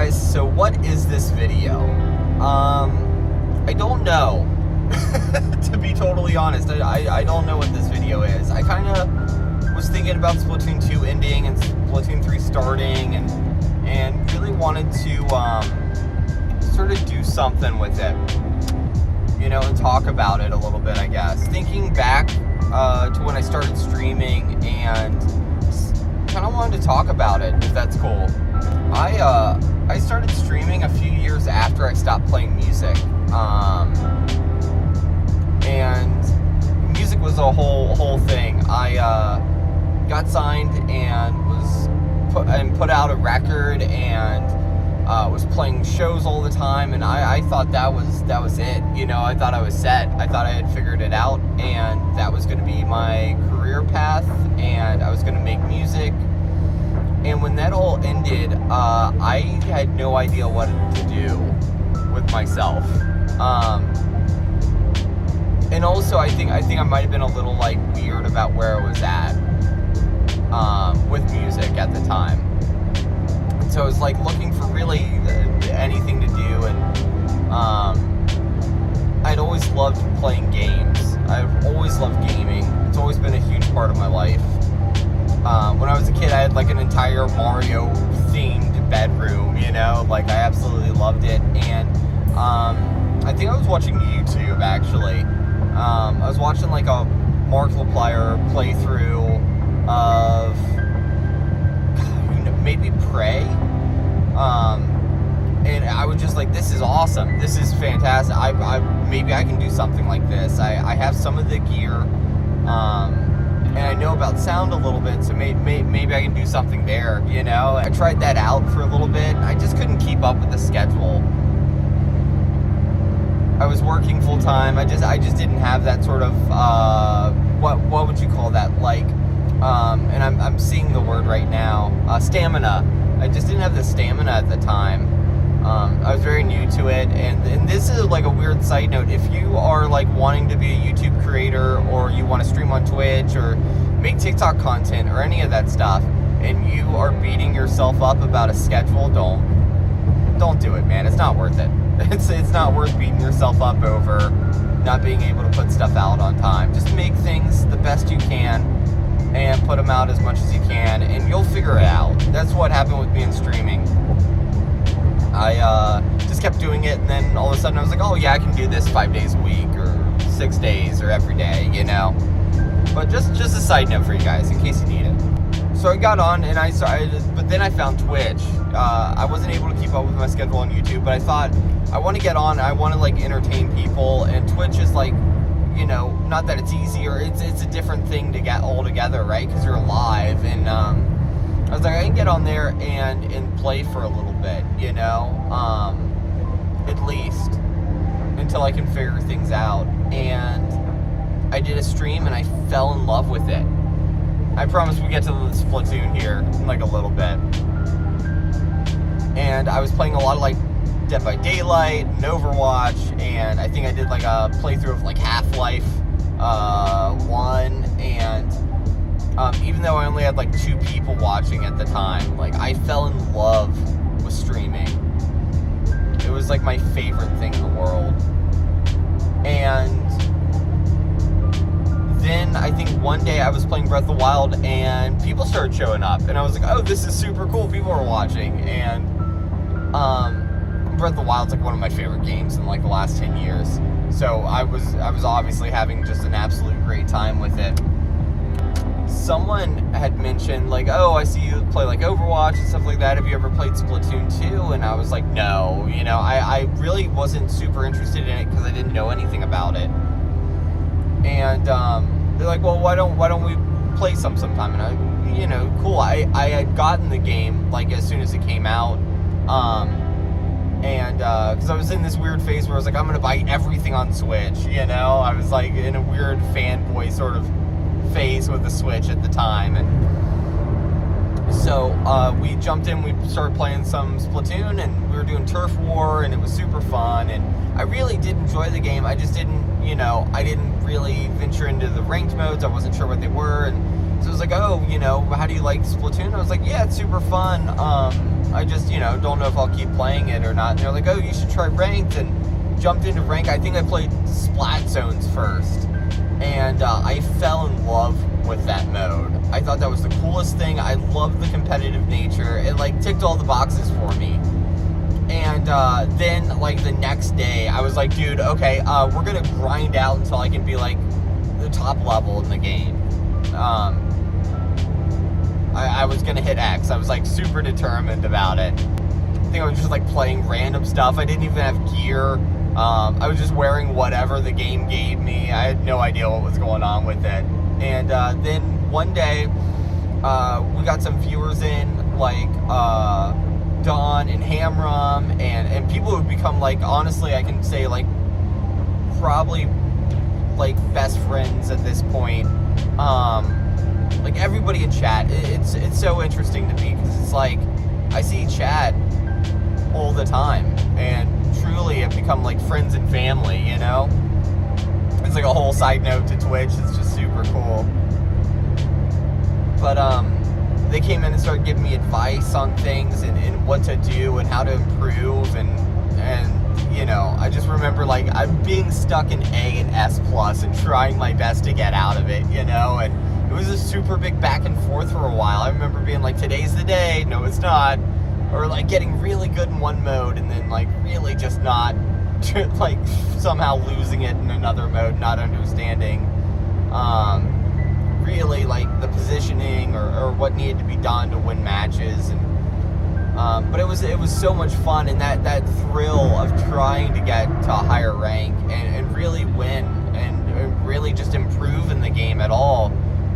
guys, so what is this video? I don't know. To be totally honest, I don't know what this video is. I kind of was thinking about Splatoon 2 ending and Splatoon 3 starting and really wanted to sort of do something with it, you know, and talk about it a little bit, I guess. Thinking back to when I started streaming and kind of wanted to talk about it, if that's cool. I started streaming a few years after I stopped playing music, and music was a whole thing. I got signed and put out a record and was playing shows all the time, and I thought that was it. You know, I thought I was set. I thought I had figured it out, and that was going to be my career path, and I was going to make music. And when that all ended, I had no idea what to do with myself. And also, I think I might have been a little like weird about where I was at with music at the time. And so I was like looking for really anything to do, and I'd always loved playing games. I've always loved gaming. It's always been a huge part of my life. When I was a kid, I had like an entire Mario themed bedroom, you know, like I absolutely loved it. And I think I was watching YouTube actually. I was watching like a Markiplier playthrough of maybe Prey. And I was just like, this is awesome. This is fantastic. Maybe I can do something like this. I have some of the gear. And I know about sound a little bit, so maybe I can do something there, you know? I tried that out for a little bit. I just couldn't keep up with the schedule. I was working full time. I just didn't have that sort of, what would you call that? Like, and I'm seeing the word right now, stamina. I just didn't have the stamina at the time. I was very new to it, and this is like a weird side note. If you are like wanting to be a YouTube creator, or you want to stream on Twitch or make TikTok content or any of that stuff, and you are beating yourself up about a schedule, don't do it, man. It's not worth it. It's not worth beating yourself up over not being able to put stuff out on time. Just make things the best you can and put them out as much as you can, and you'll figure it out. That's what happened with me in streaming. I just kept doing it, and then all of a sudden I was like, oh yeah, I can do this 5 days a week, or 6 days, or every day, you know? But just a side note for you guys, in case you need it. So I got on, and but then I found Twitch. I wasn't able to keep up with my schedule on YouTube, but I thought, I want to get on, I want to like entertain people, and Twitch is like, you know, not that it's easier, it's a different thing to get all together, right? Because you're live, and I was like, I can get on there and play for a little bit, you know, at least, until I can figure things out. And I did a stream, and I fell in love with it. I promise we'll get to the Splatoon here in like a little bit. And I was playing a lot of like Dead by Daylight and Overwatch, and I think I did like a playthrough of like Half-Life 1, and even though I only had like 2 people watching at the time, like I fell in love with streaming. It was like my favorite thing in the world. And then I think one day I was playing Breath of the Wild, and people started showing up, and I was like, oh, this is super cool, people are watching. And Breath of the Wild's like one of my favorite games in like the last 10 years. So I was obviously having just an absolute great time with it. Someone had mentioned like, oh, I see you play like Overwatch and stuff like that. Have you ever played Splatoon 2? And I was like, no, you know, I really wasn't super interested in it because I didn't know anything about it. And they're like, well, why don't we play sometime? And I, you know, cool. I had gotten the game like as soon as it came out. And because I was in this weird phase where I was like, I'm gonna buy everything on Switch, you know? I was like in a weird fanboy sort of phase with the Switch at the time, and so we jumped in, we started playing some Splatoon, and we were doing Turf War, and it was super fun, and I really did enjoy the game. I just didn't, you know, I didn't really venture into the ranked modes. I wasn't sure what they were, and so it was like, oh, you know, how do you like Splatoon? I was like, yeah, it's super fun. I just, don't know if I'll keep playing it or not. And they're like, oh, you should try ranked, and jumped into ranked. I think I played Splat Zones first, and I fell in love with that mode. I thought that was the coolest thing. I loved the competitive nature. It like ticked all the boxes for me. And then like the next day, I was like, dude, okay, we're gonna grind out until I can be like the top level in the game. I was gonna hit X. I was like super determined about it. I think I was just like playing random stuff. I didn't even have gear. I was just wearing whatever the game gave me. I had no idea what was going on with it. And then one day, we got some viewers in, like Don and Hamrum, and people who have become, like, honestly, I can say, like, probably, like, best friends at this point. Like, everybody in chat, it's so interesting to me, because it's like, I see chat all the time, and truly have become, like, friends and family, It's like a whole side note to Twitch. It's just super cool. But, they came in and started giving me advice on things and what to do and how to improve, and I just remember, like, I'm being stuck in A and S plus and trying my best to get out of it, and it was a super big back and forth for a while. I remember being like, today's the day, no it's not, or like getting really good in one mode and then like really just not, like somehow losing it in another mode, not understanding really like the positioning or what needed to be done to win matches. And but it was so much fun, and that thrill of trying to get to a higher rank and really win and really just improve in the game at all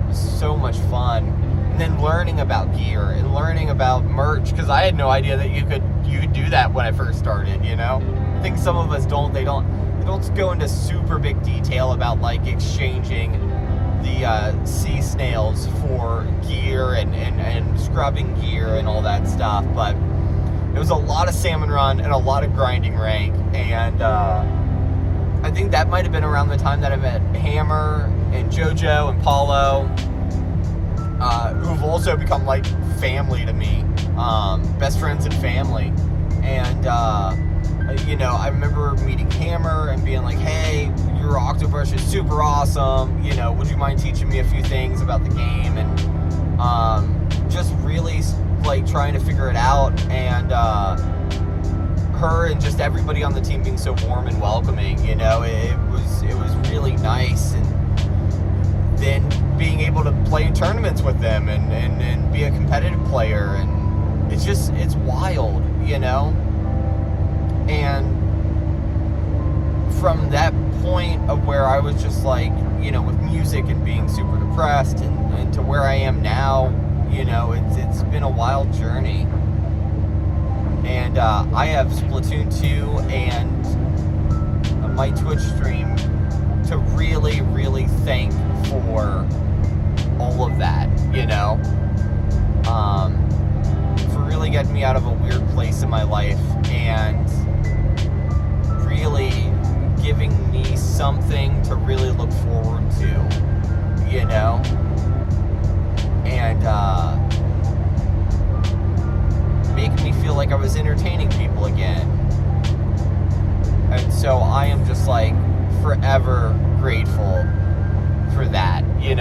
was so much fun. And then learning about gear and learning about merch, because I had no idea that you could do that when I first started. I think some of us don't. They don't go into super big detail about like exchanging the sea snails for gear and scrubbing gear and all that stuff. But it was a lot of salmon run and a lot of grinding rank, and I think that might have been around the time that I met Hammer and JoJo and Paulo, who've also become like family to me, best friends and family. And I remember meeting Hammer and being like, hey, your Octobrush is super awesome, would you mind teaching me a few things about the game? And just really like trying to figure it out, and her and just everybody on the team being so warm and welcoming, it was really nice. And then being able to play in tournaments with them and be a competitive player, and it's wild, And from that point of where I was just like, with music and being super depressed, and to where I am now, it's been a wild journey. And I have Splatoon 2 and my Twitch stream to really, really thank for all of that, for really getting me out of a weird place in my life and really giving me something to really look forward to, and making me feel like I was entertaining people again. And so I am just like forever grateful for that, and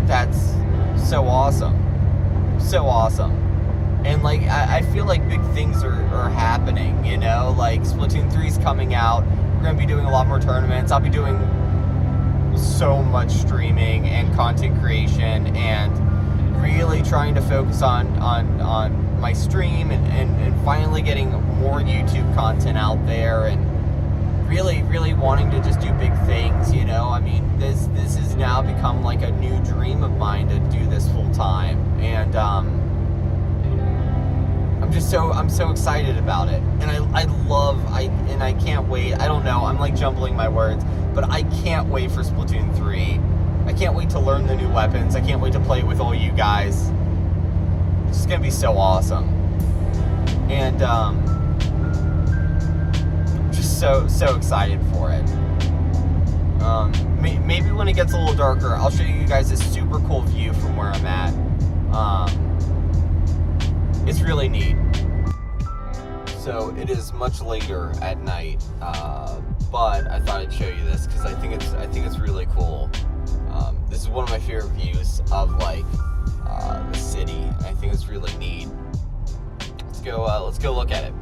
that's so awesome. And like I feel like big things are happening, like Splatoon 3's coming out. We're gonna be doing a lot more tournaments. I'll be doing so much streaming and content creation, and really trying to focus on my stream and finally getting more YouTube content out there, and really wanting to just do big things. I mean, this has now become like a new dream of mine to do this full time, and I'm so excited about it, and I can't wait. I don't know, I'm like jumbling my words, but I can't wait for Splatoon 3. I can't wait to learn the new weapons. I can't wait to play it with all you guys. It's just gonna be so awesome. And just so excited for it. Maybe when it gets a little darker, I'll show you guys a super cool view from where I'm at. It's really neat. So it is much later at night, but I thought I'd show you this because I think it's really cool. This is one of my favorite views of like the city. I think it's really neat. Let's go look at it.